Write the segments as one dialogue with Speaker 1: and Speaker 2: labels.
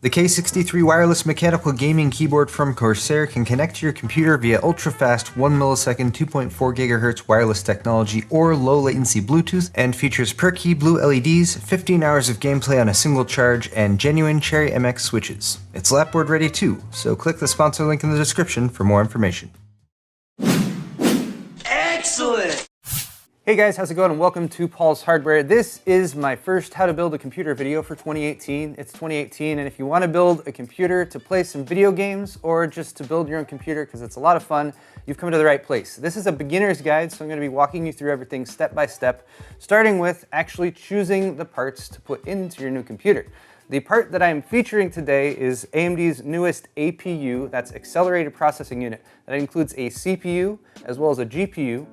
Speaker 1: The K63 wireless mechanical gaming keyboard from Corsair can connect to your computer via ultra-fast 1 millisecond 2.4 GHz wireless technology or low latency Bluetooth, and features per-key blue LEDs, 15 hours of gameplay on a single charge, and genuine Cherry MX switches. It's lapboard ready too, so click the sponsor link in the description for more information.
Speaker 2: Excellent!
Speaker 3: Hey guys, how's it going, and welcome to Paul's Hardware. This is my first how to build a computer video for 2018. It's 2018, and if you want to build a computer to play some video games or just to build your own computer because it's a lot of fun, you've come to the right place. This is a beginner's guide, so I'm going to be walking you through everything step by step, starting with actually choosing the parts to put into your new computer. The part that I'm featuring today is AMD's newest APU, that's Accelerated Processing Unit. That includes a CPU as well as a GPU,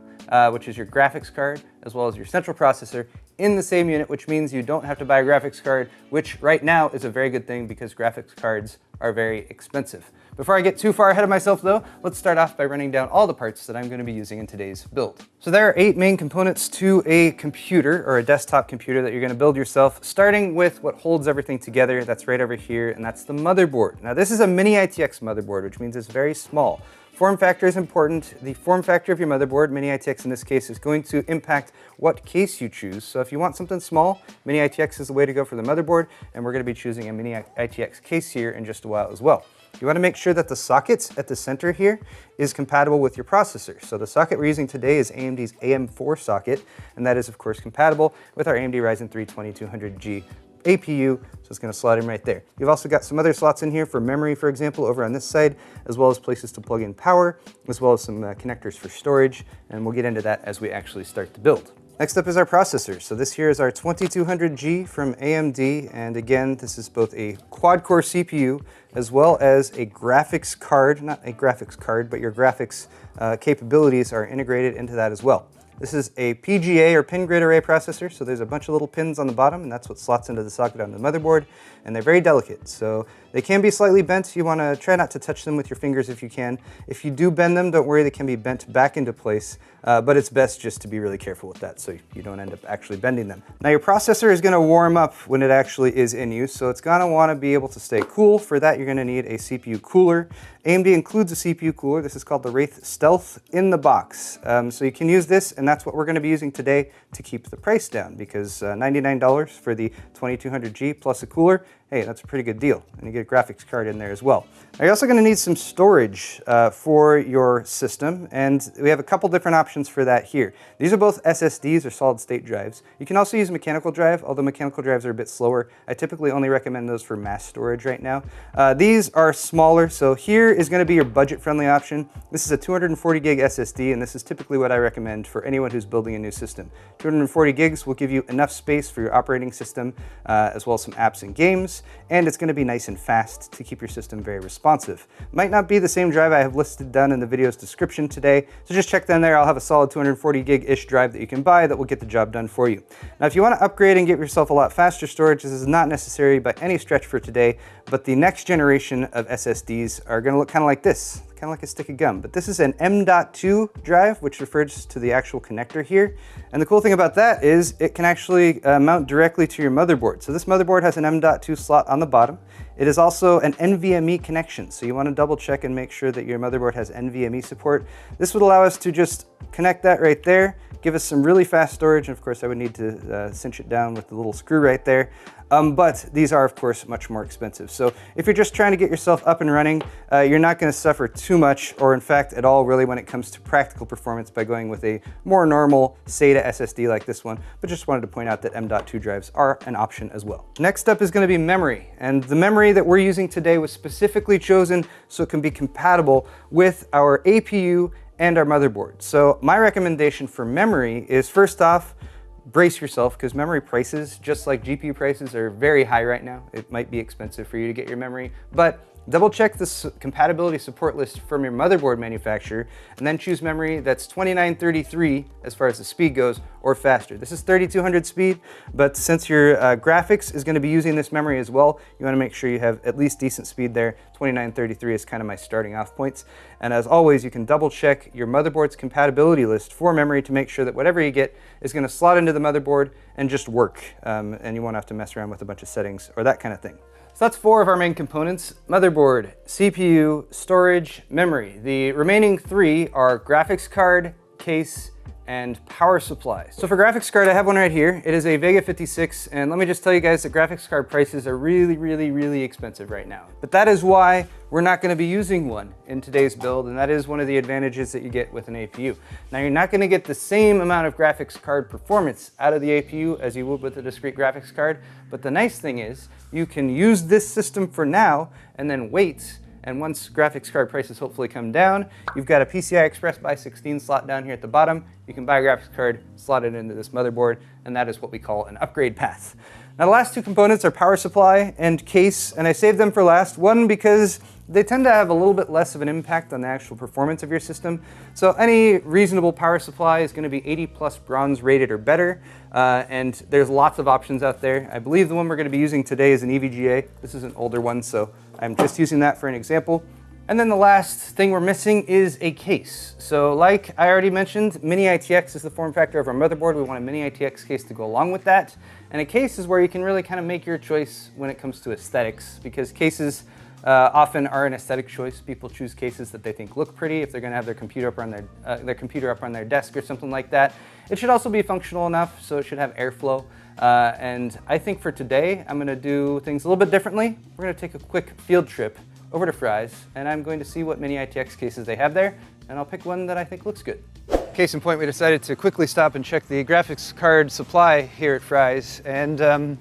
Speaker 3: which is your graphics card, as well as your central processor in the same unit, which means you don't have to buy a graphics card, which right now is a very good thing because graphics cards are very expensive. Before I get too far ahead of myself though, let's start off by running down all the parts that I'm going to be using in today's build. So there are 8 main components to a computer or a desktop computer that you're going to build yourself, starting with what holds everything together. That's right over here, and that's the motherboard. Now this is a mini ITX motherboard, which means it's very small. Form factor is important. The form factor of your motherboard, Mini ITX in this case, is going to impact what case you choose. So if you want something small, Mini ITX is the way to go for the motherboard, and we're going to be choosing a Mini ITX case here in just a while as well. You want to make sure that the sockets at the center here is compatible with your processor. So the socket we're using today is AMD's AM4 socket, and that is of course compatible with our AMD Ryzen 3 2200G APU, so it's going to slot in right there. You've also got some other slots in here for memory, for example, over on this side, as well as places to plug in power, as well as some connectors for storage, and we'll get into that as we actually start to build. Next up is our processor. So this here is our 2200G from AMD, and again, this is both a quad-core CPU as well as a graphics card, not a graphics card, but your graphics capabilities are integrated into that as well. This is a PGA or pin grid array processor, so there's a bunch of little pins on the bottom, and that's what slots into the socket on the motherboard, and they're very delicate, so they can be slightly bent. You want to try not to touch them with your fingers if you can. If you do bend them, don't worry, they can be bent back into place, but it's best just to be really careful with that so you don't end up actually bending them. Now your processor is going to warm up when it actually is in use, so it's going to want to be able to stay cool. For that, you're going to need a CPU cooler. AMD includes a CPU cooler. This is called the Wraith Stealth in the box. So you can use this, and that's what we're going to be using today to keep the price down, because $99 for the 2200G plus a cooler, hey, that's a pretty good deal. And you get a graphics card in there as well. Now you're also going to need some storage for your system, and we have a couple different options for that here. These are both SSDs or solid state drives. You can also use a mechanical drive, although mechanical drives are a bit slower. I typically only recommend those for mass storage right now. These are smaller, so here is going to be your budget-friendly option. This is a 240 gig SSD, and this is typically what I recommend for anyone who's building a new system. 240 gigs will give you enough space for your operating system, as well as some apps and games, and it's going to be nice and fast to keep your system very responsive. Might not be the same drive I have listed down in the video's description today, so just check down there. I'll have a solid 240 gig-ish drive that you can buy that will get the job done for you. Now if you want to upgrade and get yourself a lot faster storage, this is not necessary by any stretch for today, but the next generation of SSDs are going to look kind of like this. Kind of like a stick of gum, but this is an M.2 drive, which refers to the actual connector here. And the cool thing about that is it can actually mount directly to your motherboard. So this motherboard has an M.2 slot on the bottom. It is also an NVMe connection, so you want to double check and make sure that your motherboard has NVMe support. This would allow us to just connect that right there, give us some really fast storage, and of course I would need to cinch it down with the little screw right there. But these are of course much more expensive. So if you're just trying to get yourself up and running, you're not going to suffer too much, or in fact at all really, when it comes to practical performance by going with a more normal SATA SSD like this one, but just wanted to point out that M.2 drives are an option as well. Next up is going to be memory, and the memory that we're using today was specifically chosen so it can be compatible with our APU and our motherboard. So my recommendation for memory is, first off, brace yourself, because memory prices, just like GPU prices, are very high right now. It might be expensive for you to get your memory, but double check the compatibility support list from your motherboard manufacturer, and then choose memory that's 2933 as far as the speed goes, or faster. This is 3200 speed, but since your graphics is going to be using this memory as well, you want to make sure you have at least decent speed there. 2933 is kind of my starting off points. And as always, you can double check your motherboard's compatibility list for memory to make sure that whatever you get is going to slot into the motherboard and just work, and you won't have to mess around with a bunch of settings or that kind of thing. So that's 4 of our main components: motherboard, CPU, storage, memory. The remaining 3 are graphics card, case, and power supply. So for graphics card, I have one right here. It is a Vega 56, and let me just tell you guys that graphics card prices are really expensive right now. But that is why we're not gonna be using one in today's build, and that is one of the advantages that you get with an APU. Now, you're not gonna get the same amount of graphics card performance out of the APU as you would with a discrete graphics card, but the nice thing is you can use this system for now and then wait. And once graphics card prices hopefully come down, you've got a PCI Express by 16 slot down here at the bottom. You can buy a graphics card, slot it into this motherboard, and that is what we call an upgrade path. Now, the last 2 components are power supply and case, and I saved them for last. One, because they tend to have a little bit less of an impact on the actual performance of your system. So any reasonable power supply is going to be 80+ bronze rated or better, and there's lots of options out there. I believe the one we're going to be using today is an EVGA. This is an older one, so I'm just using that for an example. And then the last thing we're missing is a case. So like I already mentioned, Mini ITX is the form factor of our motherboard. We want a Mini ITX case to go along with that. And a case is where you can really kind of make your choice when it comes to aesthetics, because cases often are an aesthetic choice. People choose cases that they think look pretty if they're going to have their computer up on their desk or something like that. It should also be functional enough, so it should have airflow. And I think for today, I'm going to do things a little bit differently. We're going to take a quick field trip over to Fry's, and I'm going to see what Mini ITX cases they have there, and I'll pick one that I think looks good. Case in point, we decided to quickly stop and check the graphics card supply here at Fry's, and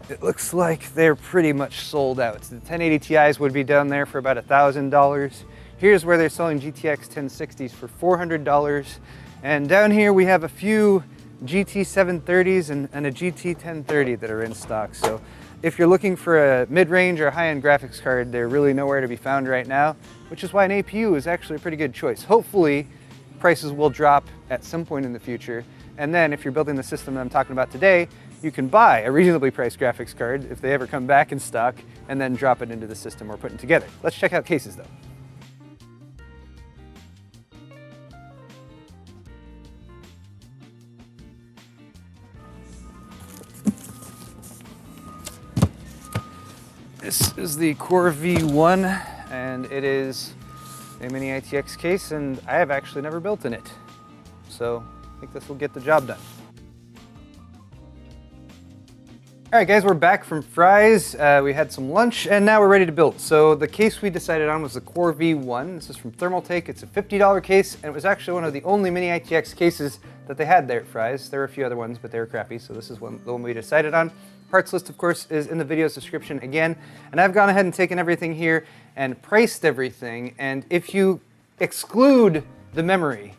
Speaker 3: it looks like they're pretty much sold out. The 1080 Ti's would be down there for about $1,000. Here's where they're selling GTX 1060s for $400. And down here we have a few GT 730s and a GT 1030 that are in stock. So if you're looking for a mid-range or high-end graphics card, they're really nowhere to be found right now, which is why an APU is actually a pretty good choice. Hopefully, prices will drop at some point in the future. And then if you're building the system that I'm talking about today, you can buy a reasonably priced graphics card if they ever come back in stock, and then drop it into the system we're putting together. Let's check out cases though. This is the Core V1, and it is a Mini ITX case, and I have actually never built in it. So I think this will get the job done. All right, guys, we're back from Fry's. We had some lunch, and now we're ready to build. So the case we decided on was the Core V1. This is from Thermaltake. It's a $50 case, and it was actually one of the only Mini ITX cases that they had there at Fry's. There were a few other ones, but they were crappy, so this is the one we decided on. Parts list, of course, is in the video's description again, and I've gone ahead and taken everything here and priced everything, and if you exclude the memory,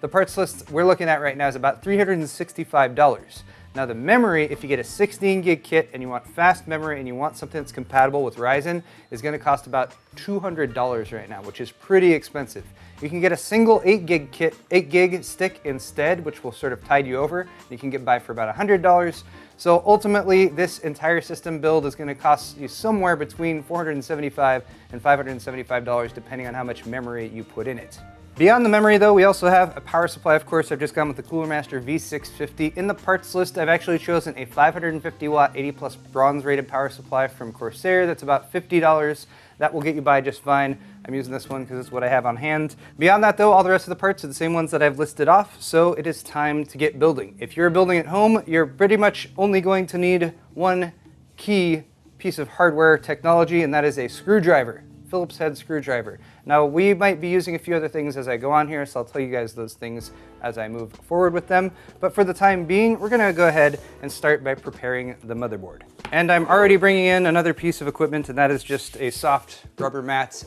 Speaker 3: the parts list we're looking at right now is about $365. Now the memory, if you get a 16 gig kit and you want fast memory and you want something that's compatible with Ryzen, is going to cost about $200 right now, which is pretty expensive. You can get a single 8 gig stick instead, which will sort of tide you over. You can get by for about $100. So ultimately, this entire system build is going to cost you somewhere between $475 and $575, depending on how much memory you put in it. Beyond the memory though, we also have a power supply, of course. I've just gone with the Cooler Master V650. In the parts list, I've actually chosen a 550 watt 80+ bronze rated power supply from Corsair. That's about $50. That will get you by just fine. I'm using this one because it's what I have on hand. Beyond that though, all the rest of the parts are the same ones that I've listed off, so it is time to get building. If you're building at home, you're pretty much only going to need one key piece of hardware technology, and that is a screwdriver. Phillips head screwdriver. Now we might be using a few other things as I go on here, so I'll tell you guys those things as I move forward with them. But for the time being, we're gonna go ahead and start by preparing the motherboard. And I'm already bringing in another piece of equipment, and that is just a soft rubber mat.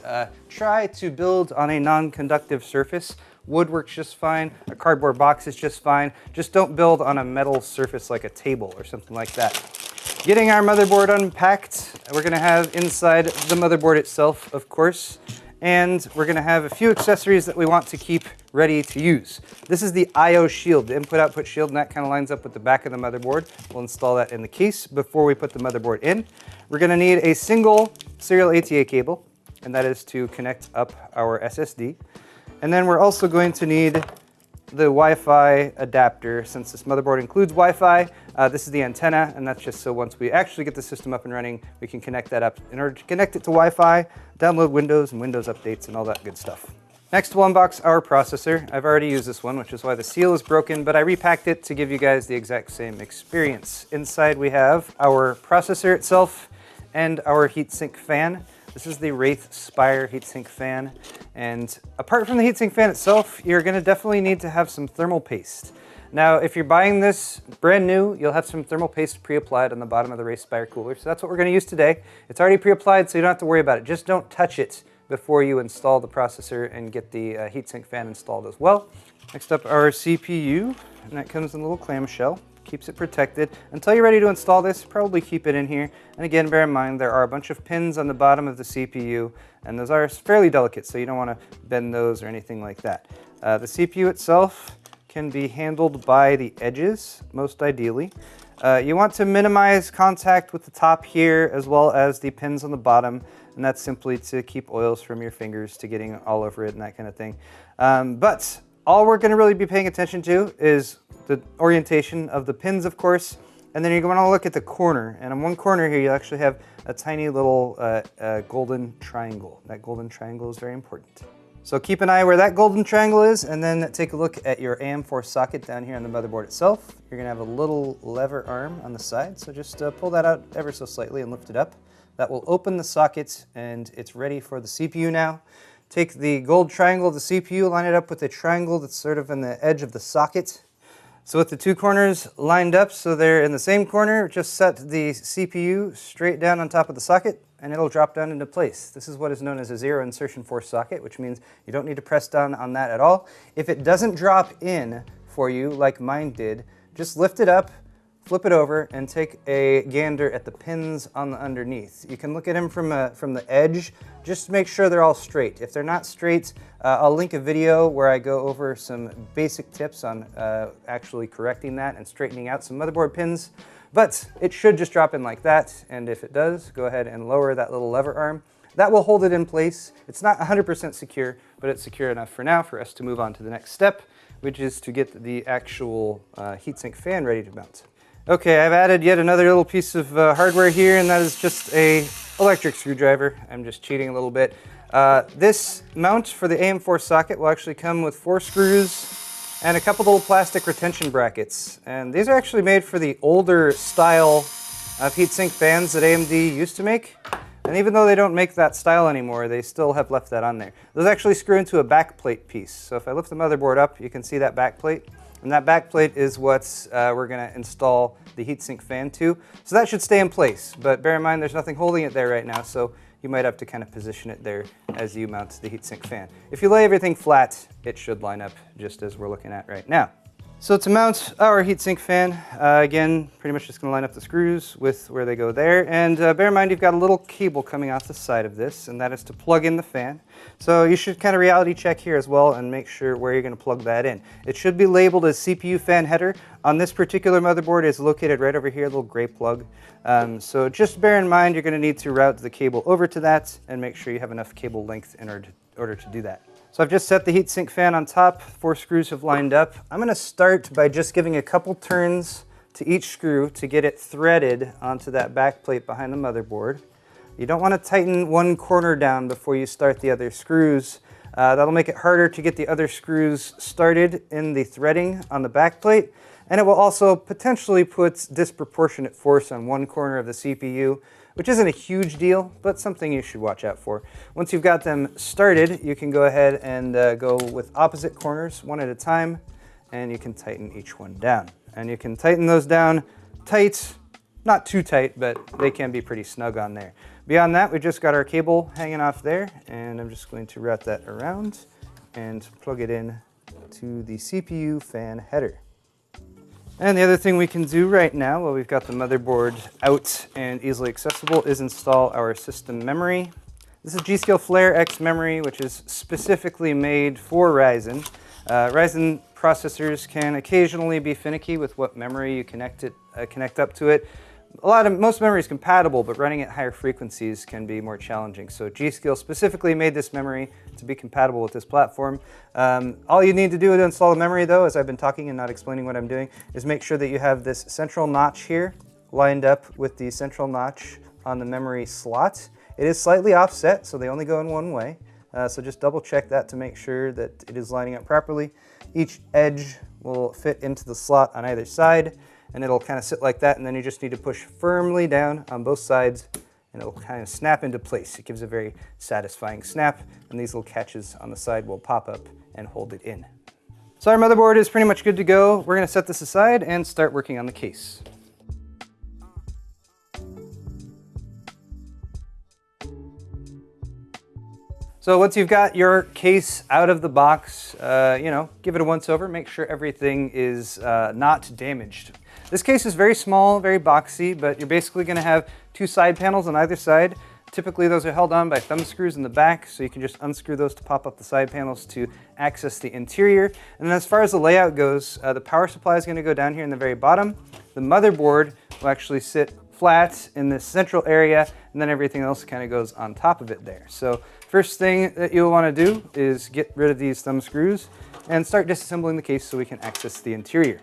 Speaker 3: Try to build on a non-conductive surface. Wood works just fine, a cardboard box is just fine. Just don't build on a metal surface like a table or something like that. Getting our motherboard unpacked, we're gonna have inside the motherboard itself, of course, and we're gonna have a few accessories that we want to keep ready to use. This is the I/O shield, the input-output shield, and that kind of lines up with the back of the motherboard. We'll install that in the case before we put the motherboard in. We're gonna need a single serial ATA cable, and that is to connect up our SSD. And then we're also going to need the Wi-Fi adapter. Since this motherboard includes Wi-Fi, this is the antenna, and that's just so once we actually get the system up and running, we can connect that up. In order to connect it to Wi-Fi, download Windows and Windows updates and all that good stuff. Next, we'll unbox our processor. I've already used this one, which is why the seal is broken, but I repacked it to give you guys the exact same experience. Inside we have our processor itself and our heatsink fan. This is the Wraith Spire heatsink fan. And apart from the heatsink fan itself, you're gonna definitely need to have some thermal paste. Now, if you're buying this brand new, you'll have some thermal paste pre-applied on the bottom of the Wraith Spire cooler. So that's what we're gonna use today. It's already pre-applied, so you don't have to worry about it. Just don't touch it before you install the processor and get the heatsink fan installed as well. Next up, our CPU, and that comes in a little clamshell. Keeps it protected. Until you're ready to install this, probably keep it in here. And again, bear in mind, there are a bunch of pins on the bottom of the CPU, and those are fairly delicate, so you don't want to bend those or anything like that. The CPU itself can be handled by the edges, most ideally. You want to minimize contact with the top here, as well as the pins on the bottom, and that's simply to keep oils from your fingers to getting all over it and that kind of thing. But all we're going to really be paying attention to is the orientation of the pins, of course, and then you're going to look at the corner. And on one corner here, you actually have a tiny little golden triangle. That golden triangle is very important. So keep an eye where that golden triangle is, and then take a look at your AM4 socket down here on the motherboard itself. You're going to have a little lever arm on the side, so just pull that out ever so slightly and lift it up. That will open the socket, and it's ready for the CPU now. Take the gold triangle of the CPU, line it up with the triangle that's sort of in the edge of the socket. So with the two corners lined up so they're in the same corner, just set the CPU straight down on top of the socket and it'll drop down into place. This is what is known as a zero insertion force socket, which means you don't need to press down on that at all. If it doesn't drop in for you like mine did, just lift it up, flip it over, and take a gander at the pins on the underneath. You can look at them from the edge. Just make sure they're all straight. If they're not straight, I'll link a video where I go over some basic tips on actually correcting that and straightening out some motherboard pins. But it should just drop in like that, and if it does, go ahead and lower that little lever arm. That will hold it in place. It's not 100% secure, but it's secure enough for now for us to move on to the next step, which is to get the actual heatsink fan ready to mount. Okay, I've added yet another little piece of hardware here, and that is just a electric screwdriver. I'm just cheating a little bit. This mount for the AM4 socket will actually come with 4 screws and a couple little plastic retention brackets. And these are actually made for the older style of heatsink fans that AMD used to make. And even though they don't make that style anymore, they still have left that on there. Those actually screw into a backplate piece. So if I lift the motherboard up, you can see that backplate. And that backplate is what we're going to install the heatsink fan to. So that should stay in place, but bear in mind there's nothing holding it there right now, so you might have to kind of position it there as you mount the heatsink fan. If you lay everything flat, it should line up just as we're looking at right now. So to mount our heatsink fan, again, pretty much just going to line up the screws with where they go there. And bear in mind you've got a little cable coming off the side of this, and that is to plug in the fan. So you should kind of reality check here as well and make sure where you're going to plug that in. It should be labeled as CPU fan header. On this particular motherboard, it's located right over here, a little gray plug. So just bear in mind you're going to need to route the cable over to that and make sure you have enough cable length in order to do that. So I've just set the heatsink fan on top, 4 screws have lined up. I'm going to start by just giving a couple turns to each screw to get it threaded onto that back plate behind the motherboard. You don't want to tighten one corner down before you start the other screws. That'll make it harder to get the other screws started in the threading on the back plate, and it will also potentially put disproportionate force on one corner of the CPU, which isn't a huge deal, but something you should watch out for. Once you've got them started, you can go ahead and go with opposite corners one at a time, and you can tighten each one down. And you can tighten those down tight, not too tight, but they can be pretty snug on there. Beyond that, we just got our cable hanging off there, and I'm just going to route that around and plug it in to the CPU fan header. And the other thing we can do right now, while we've got the motherboard out and easily accessible, is install our system memory. This is G.Skill Flare X memory, which is specifically made for Ryzen. Ryzen processors can occasionally be finicky with what memory you connect up to it, Most memory is compatible, but running at higher frequencies can be more challenging. So G.Skill specifically made this memory to be compatible with this platform. All you need to do to install the memory, though, as I've been talking and not explaining what I'm doing, is make sure that you have this central notch here lined up with the central notch on the memory slot. It is slightly offset, so they only go in one way. So just double check that to make sure that it is lining up properly. Each edge will fit into the slot on either side, and it'll kind of sit like that, and then you just need to push firmly down on both sides, and it'll kind of snap into place. It gives a very satisfying snap, and these little catches on the side will pop up and hold it in. So our motherboard is pretty much good to go. We're gonna set this aside and start working on the case. So once you've got your case out of the box, give it a once over, make sure everything is not damaged. This case is very small, very boxy, but you're basically gonna have two side panels on either side. Typically those are held on by thumb screws in the back, so you can just unscrew those to pop up the side panels to access the interior. And then as far as the layout goes, the power supply is gonna go down here in the very bottom. The motherboard will actually sit flat in this central area, and then everything else kind of goes on top of it there. So first thing that you'll want to do is get rid of these thumb screws and start disassembling the case so we can access the interior.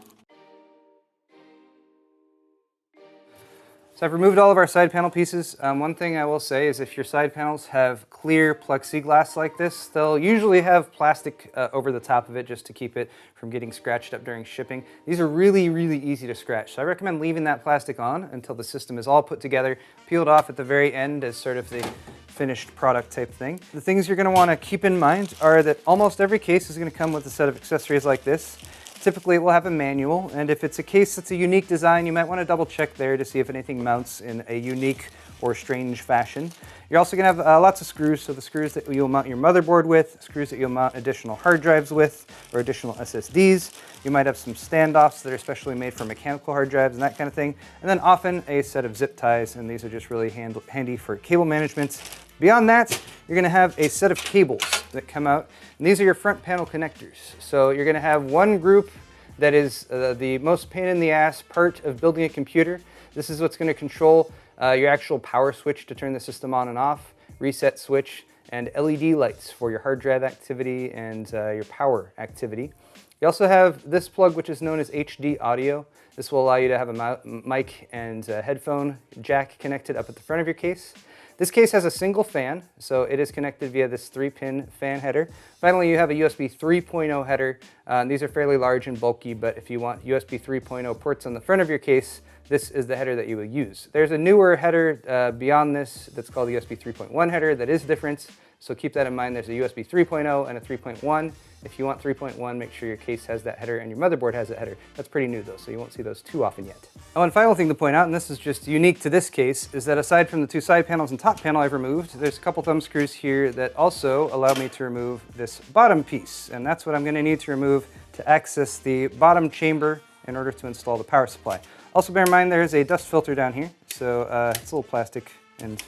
Speaker 3: So I've removed all of our side panel pieces. One thing I will say is if your side panels have clear plexiglass like this, they'll usually have plastic over the top of it just to keep it from getting scratched up during shipping. These are really, really easy to scratch. So I recommend leaving that plastic on until the system is all put together, peeled off at the very end as sort of the finished product type thing. The things you're going to want to keep in mind are that almost every case is going to come with a set of accessories like this. Typically it will have a manual, and if it's a case that's a unique design, you might want to double check there to see if anything mounts in a unique or strange fashion. You're also going to have lots of screws, so the screws that you'll mount your motherboard with, screws that you'll mount additional hard drives with, or additional SSDs. You might have some standoffs that are specially made for mechanical hard drives and that kind of thing. And then often a set of zip ties, and these are just really handy for cable management. Beyond that, you're going to have a set of cables that come out, and these are your front panel connectors. So you're going to have one group that is the most pain in the ass part of building a computer. This is what's going to control your actual power switch to turn the system on and off, reset switch, and LED lights for your hard drive activity and your power activity. You also have this plug, which is known as HD audio. This will allow you to have a mic and headphone jack connected up at the front of your case. This case has a single fan, so it is connected via this 3-pin fan header. Finally, you have a USB 3.0 header. These are fairly large and bulky, but if you want USB 3.0 ports on the front of your case, this is the header that you will use. There's a newer header beyond this that's called the USB 3.1 header that is different, so keep that in mind. There's a USB 3.0 and a 3.1. If you want 3.1, make sure your case has that header and your motherboard has that header. That's pretty new though, so you won't see those too often yet. Oh, one final thing to point out, and this is just unique to this case, is that aside from the two side panels and top panel I've removed, there's a couple thumb screws here that also allow me to remove this bottom piece. And that's what I'm going to need to remove to access the bottom chamber in order to install the power supply. Also bear in mind there's a dust filter down here, so it's a little plastic and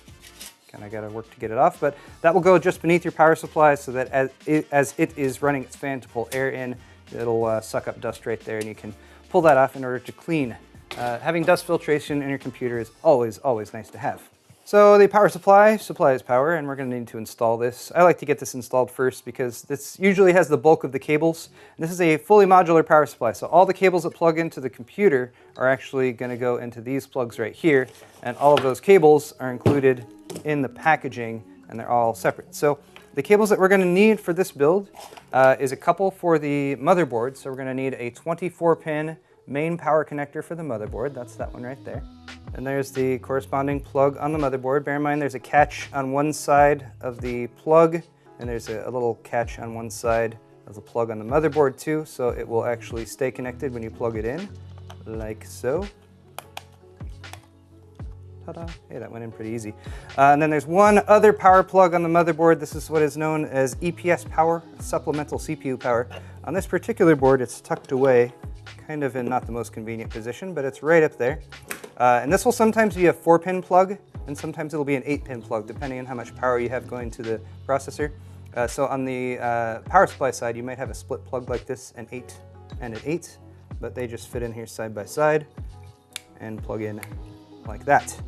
Speaker 3: kind of got to work to get it off, but that will go just beneath your power supply so that as it is running its fan to pull air in, it'll suck up dust right there, and you can pull that off in order to clean. Having dust filtration in your computer is always, always nice to have. So the power supply supplies power, and we're going to need to install this. I like to get this installed first because this usually has the bulk of the cables. This is a fully modular power supply, so all the cables that plug into the computer are actually going to go into these plugs right here, and all of those cables are included in the packaging, and they're all separate. So the cables that we're going to need for this build is a couple for the motherboard. So we're going to need a 24-pin main power connector for the motherboard. That's that one right there. And there's the corresponding plug on the motherboard. Bear in mind there's a catch on one side of the plug, and there's a little catch on one side of the plug on the motherboard too, so it will actually stay connected when you plug it in, like so. Ta-da. Hey, that went in pretty easy. And then there's one other power plug on the motherboard. This is what is known as EPS power, supplemental CPU power. On this particular board, it's tucked away, kind of in not the most convenient position, but it's right up there. And this will sometimes be a 4-pin plug, and sometimes it'll be an 8-pin plug, depending on how much power you have going to the processor. So on the power supply side, you might have a split plug like this, an 8 and an 8, but they just fit in here side by side and plug in like that.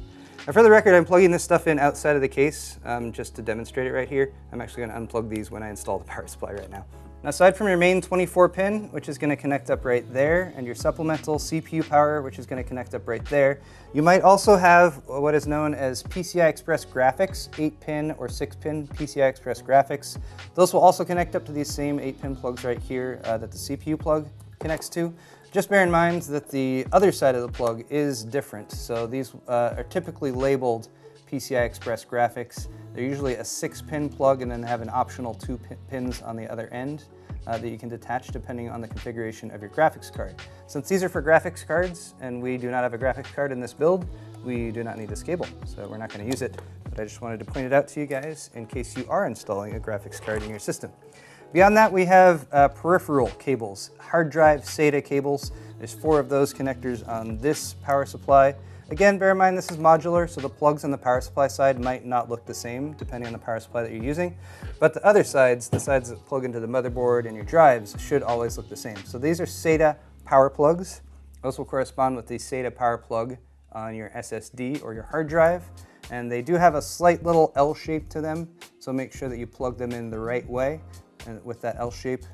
Speaker 3: Now for the record, I'm plugging this stuff in outside of the case just to demonstrate it right here. I'm actually going to unplug these when I install the power supply right now. Now aside from your main 24 pin, which is going to connect up right there, and your supplemental CPU power, which is going to connect up right there, you might also have what is known as PCI Express graphics, 8-pin or 6-pin PCI Express graphics. Those will also connect up to these same 8-pin plugs right here that the CPU plug connects to. Just bear in mind that the other side of the plug is different. So these are typically labeled PCI Express graphics. They're usually a 6-pin plug and then have an optional 2 pins on the other end that you can detach depending on the configuration of your graphics card. Since these are for graphics cards and we do not have a graphics card in this build, we do not need this cable, so we're not going to use it. But I just wanted to point it out to you guys in case you are installing a graphics card in your system. Beyond that, we have peripheral cables, hard drive SATA cables. There's 4 of those connectors on this power supply. Again, bear in mind this is modular, so the plugs on the power supply side might not look the same depending on the power supply that you're using. But the other sides, the sides that plug into the motherboard and your drives, should always look the same. So these are SATA power plugs. Those will correspond with the SATA power plug on your SSD or your hard drive. And they do have a slight little L shape to them, so make sure that you plug them in the right way. And with that L shape,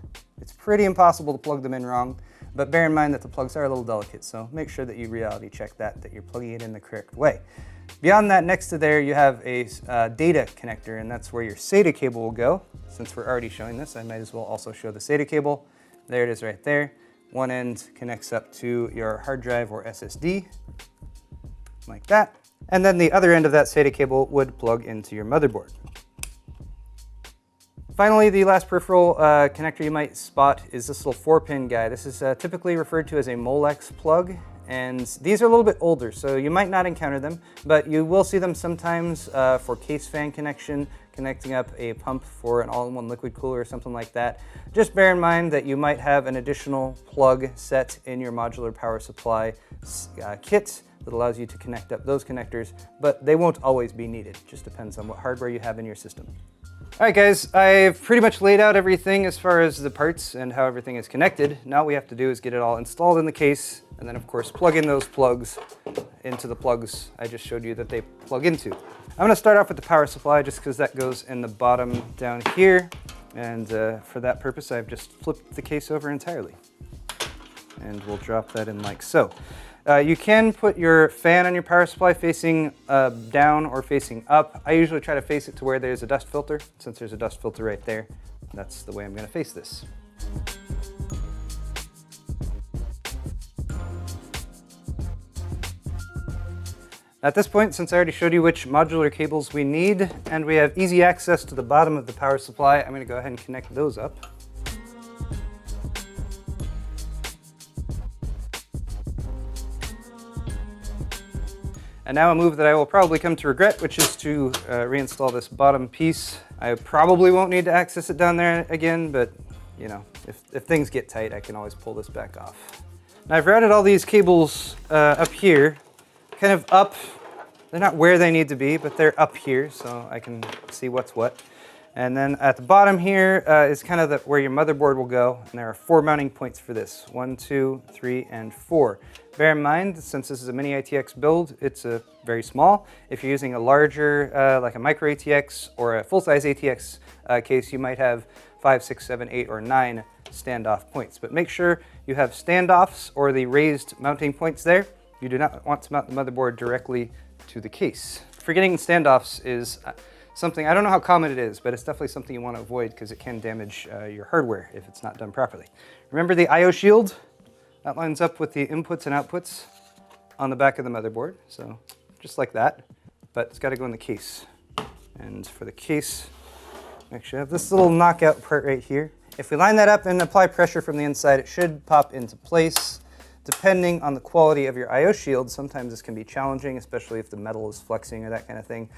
Speaker 3: it's pretty impossible to plug them in wrong. But bear in mind that the plugs are a little delicate, so make sure that you reality check that you're plugging it in the correct way. Beyond that, next to there, you have a data connector, and that's where your SATA cable will go. Since we're already showing this, I might as well also show the SATA cable. There it is right there. One end connects up to your hard drive or SSD, like that. And then the other end of that SATA cable would plug into your motherboard. Finally, the last peripheral connector you might spot is this little 4-pin guy. This is typically referred to as a Molex plug, and these are a little bit older, so you might not encounter them, but you will see them sometimes for case fan connection, connecting up a pump for an all-in-one liquid cooler or something like that. Just bear in mind that you might have an additional plug set in your modular power supply kit that allows you to connect up those connectors, but they won't always be needed. It just depends on what hardware you have in your system. All right, guys, I've pretty much laid out everything as far as the parts and how everything is connected. Now what we have to do is get it all installed in the case, and then of course plug in those plugs into the plugs I just showed you that they plug into. I'm going to start off with the power supply just because that goes in the bottom down here, and for that purpose I've just flipped the case over entirely. And we'll drop that in like so. You can put your fan on your power supply facing down or facing up. I usually try to face it to where there's a dust filter. Since there's a dust filter right there, that's the way I'm going to face this. At this point, since I already showed you which modular cables we need, and we have easy access to the bottom of the power supply, I'm going to go ahead and connect those up. And now a move that I will probably come to regret, which is to reinstall this bottom piece. I probably won't need to access it down there again, but you know, if things get tight, I can always pull this back off. Now I've routed all these cables up here, kind of up. They're not where they need to be, but they're up here, so I can see what's what. And then at the bottom here is kind of where your motherboard will go, and there are 4 mounting points for this. 1, 2, 3, and 4. Bear in mind, since this is a mini ITX build, it's very small. If you're using a larger, like a micro ATX or a full-size ATX case, you might have 5, 6, 7, 8, or 9 standoff points. But make sure you have standoffs or the raised mounting points there. You do not want to mount the motherboard directly to the case. Forgetting standoffs is something, I don't know how common it is, but it's definitely something you want to avoid because it can damage your hardware if it's not done properly. Remember the I/O shield? That lines up with the inputs and outputs on the back of the motherboard, so just like that, but it's got to go in the case. And for the case, make sure I have this little knockout part right here. If we line that up and apply pressure from the inside, it should pop into place. Depending on the quality of your I/O shield, sometimes this can be challenging, especially if the metal is flexing or that kind of thing.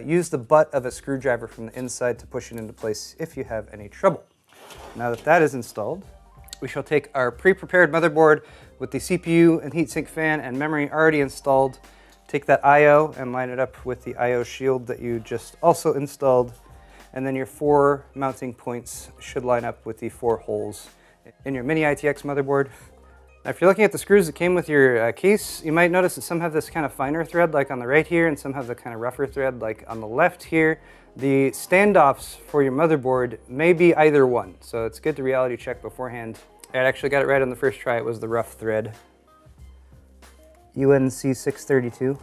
Speaker 3: Use the butt of a screwdriver from the inside to push it into place if you have any trouble. Now that that is installed, we shall take our pre-prepared motherboard with the CPU and heatsink fan and memory already installed, take that I/O and line it up with the I/O shield that you just also installed, and then your 4 mounting points should line up with the 4 holes in your mini ITX motherboard. Now, if you're looking at the screws that came with your case, you might notice that some have this kind of finer thread like on the right here, and some have the kind of rougher thread like on the left here. The standoffs for your motherboard may be either one, so it's good to reality check beforehand. I actually got it right on the first try. It was the rough thread. UNC 632.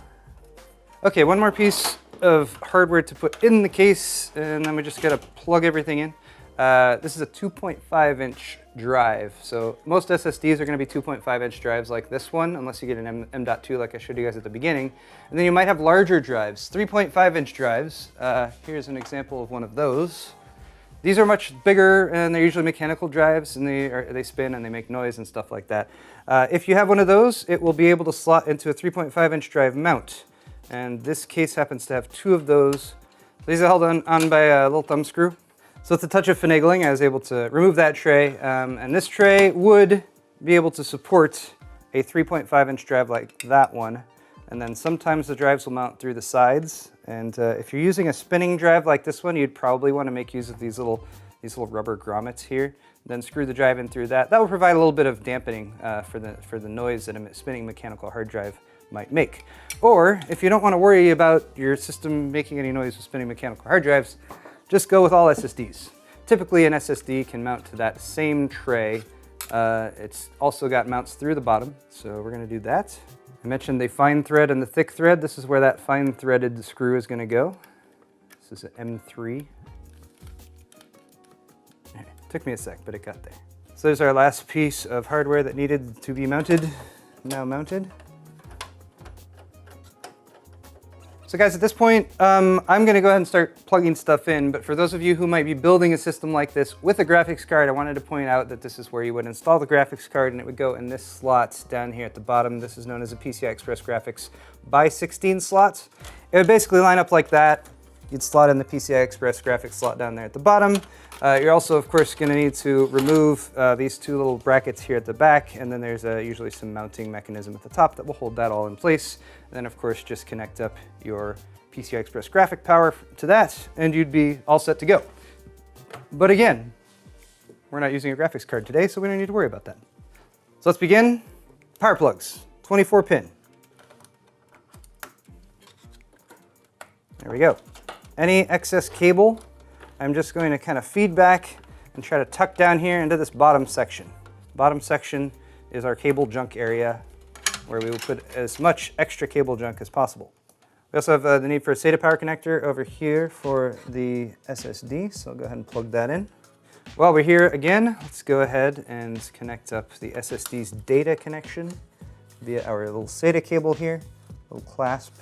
Speaker 3: Okay, one more piece of hardware to put in the case, and then we just gotta plug everything in. This is a 2.5-inch drive. So most SSDs are going to be 2.5-inch drives like this one, unless you get an M.2 like I showed you guys at the beginning. And then you might have larger drives, 3.5-inch drives. Here's an example of one of those. These are much bigger, and they're usually mechanical drives, and they spin and they make noise and stuff like that. If you have one of those, it will be able to slot into a 3.5-inch drive mount. And this case happens to have 2 of those. These are held on by a little thumb screw. So with a touch of finagling, I was able to remove that tray, and this tray would be able to support a 3.5-inch drive like that one. And then sometimes the drives will mount through the sides. And if you're using a spinning drive like this one, you'd probably want to make use of these little rubber grommets here. Then screw the drive in through that. That will provide a little bit of dampening for the noise that a spinning mechanical hard drive might make. Or if you don't want to worry about your system making any noise with spinning mechanical hard drives, just go with all SSDs. Typically an SSD can mount to that same tray. It's also got mounts through the bottom, so we're going to do that. I mentioned the fine thread and the thick thread. This is where that fine threaded screw is going to go. This is an M3. Took me a sec, but it got there. So there's our last piece of hardware that needed to be mounted, now mounted. So guys, at this point, I'm gonna go ahead and start plugging stuff in, but for those of you who might be building a system like this with a graphics card, I wanted to point out that this is where you would install the graphics card, and it would go in this slot down here at the bottom. This is known as a PCI Express Graphics by 16 slots. It would basically line up like that. You'd slot in the PCI Express graphics slot down there at the bottom. You're also, of course, going to need to remove these 2 little brackets here at the back, and then there's usually some mounting mechanism at the top that will hold that all in place. And then, of course, just connect up your PCI Express graphic power to that, and you'd be all set to go. But again, we're not using a graphics card today, so we don't need to worry about that. So let's begin. Power plugs, 24 pin. There we go. Any excess cable, I'm just going to kind of feed back and try to tuck down here into this bottom section. Bottom section is our cable junk area where we will put as much extra cable junk as possible. We also have the need for a SATA power connector over here for the SSD, so I'll go ahead and plug that in. While we're here again, let's go ahead and connect up the SSD's data connection via our little SATA cable here. Little clasp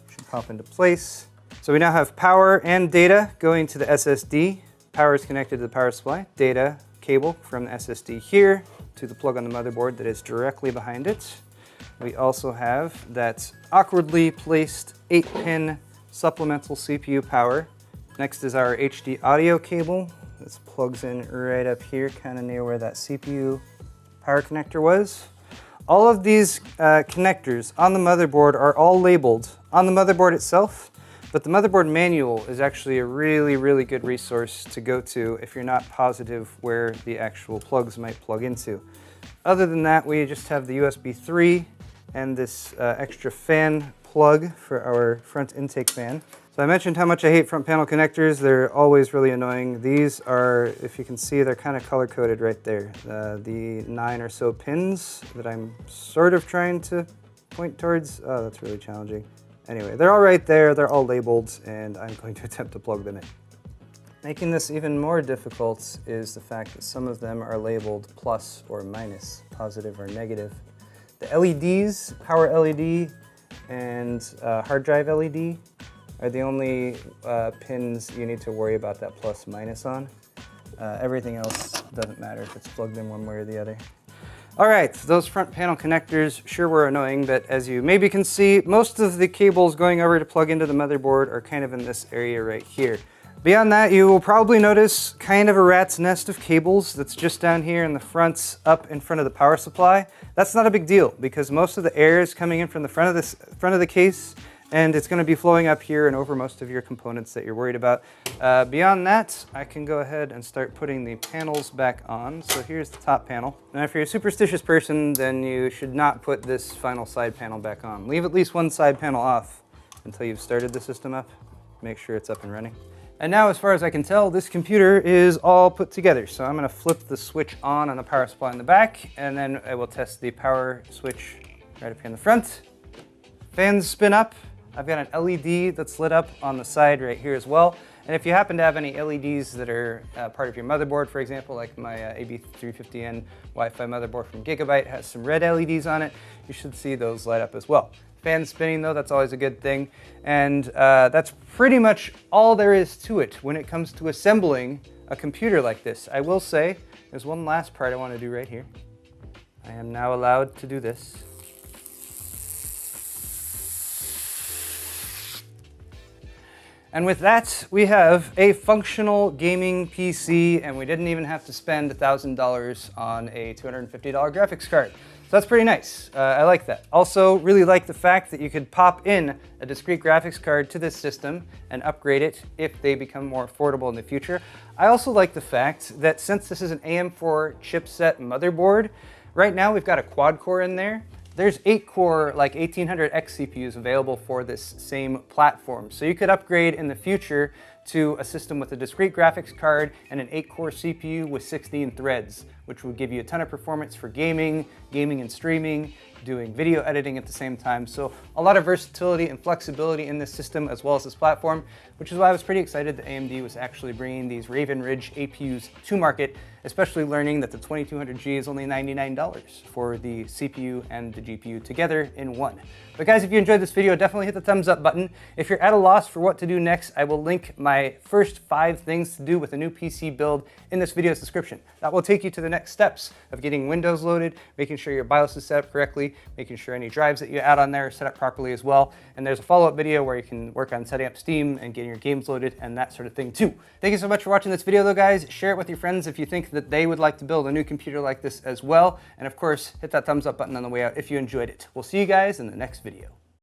Speaker 3: should pop into place. So we now have power and data going to the SSD. Power is connected to the power supply. Data cable from the SSD here to the plug on the motherboard that is directly behind it. We also have that awkwardly placed 8-pin supplemental CPU power. Next is our HD audio cable. This plugs in right up here, kind of near where that CPU power connector was. All of these connectors on the motherboard are all labeled on the motherboard itself. But the motherboard manual is actually a really, really good resource to go to if you're not positive where the actual plugs might plug into. Other than that, we just have the USB 3 and this extra fan plug for our front intake fan. So I mentioned how much I hate front panel connectors. They're always really annoying. These are, if you can see, they're kind of color-coded right there. The 9 or so pins that I'm sort of trying to point towards. Oh, that's really challenging. Anyway, they're all right there, they're all labeled, and I'm going to attempt to plug them in. Making this even more difficult is the fact that some of them are labeled plus or minus, positive or negative. The LEDs, power LED and hard drive LED, are the only pins you need to worry about that plus minus on. Everything else doesn't matter if it's plugged in one way or the other. All right, those front panel connectors sure were annoying, but as you maybe can see, most of the cables going over to plug into the motherboard are kind of in this area right here. Beyond that, you will probably notice kind of a rat's nest of cables that's just down here in the front, up in front of the power supply. That's not a big deal because most of the air is coming in from the front of the case, and it's going to be flowing up here and over most of your components that you're worried about. Beyond that, I can go ahead and start putting the panels back on. So here's the top panel. Now, if you're a superstitious person, then you should not put this final side panel back on. Leave at least one side panel off until you've started the system up. Make sure it's up and running. And now, as far as I can tell, this computer is all put together. So I'm going to flip the switch on the power supply in the back, and then I will test the power switch right up here in the front. Fans spin up. I've got an LED that's lit up on the side right here as well. And if you happen to have any LEDs that are part of your motherboard, for example, like my AB350N Wi-Fi motherboard from Gigabyte has some red LEDs on it, you should see those light up as well. Fans spinning though, that's always a good thing. And that's pretty much all there is to it when it comes to assembling a computer like this. I will say, there's one last part I want to do right here. I am now allowed to do this. And with that, we have a functional gaming PC, and we didn't even have to spend $1,000 on a $250 graphics card. So that's pretty nice. I like that. Also, really like the fact that you could pop in a discrete graphics card to this system and upgrade it if they become more affordable in the future. I also like the fact that since this is an AM4 chipset motherboard, right now we've got a quad core in there. There's 8-core, like 1800X CPUs available for this same platform. So you could upgrade in the future to a system with a discrete graphics card and an 8-core CPU with 16 threads, which would give you a ton of performance for gaming and streaming, doing video editing at the same time. So a lot of versatility and flexibility in this system as well as this platform, which is why I was pretty excited that AMD was actually bringing these Raven Ridge APUs to market, especially learning that the 2200G is only $99 for the CPU and the GPU together in one. But guys, if you enjoyed this video, definitely hit the thumbs up button. If you're at a loss for what to do next, I will link my first 5 things to do with a new PC build in this video's description. That will take you to the next steps of getting Windows loaded, making sure your BIOS is set up correctly, making sure any drives that you add on there are set up properly as well. And there's a follow-up video where you can work on setting up Steam and getting your games loaded and that sort of thing too. Thank you so much for watching this video though, guys. Share it with your friends if you think that they would like to build a new computer like this as well. And of course, hit that thumbs up button on the way out if you enjoyed it. We'll see you guys in the next video.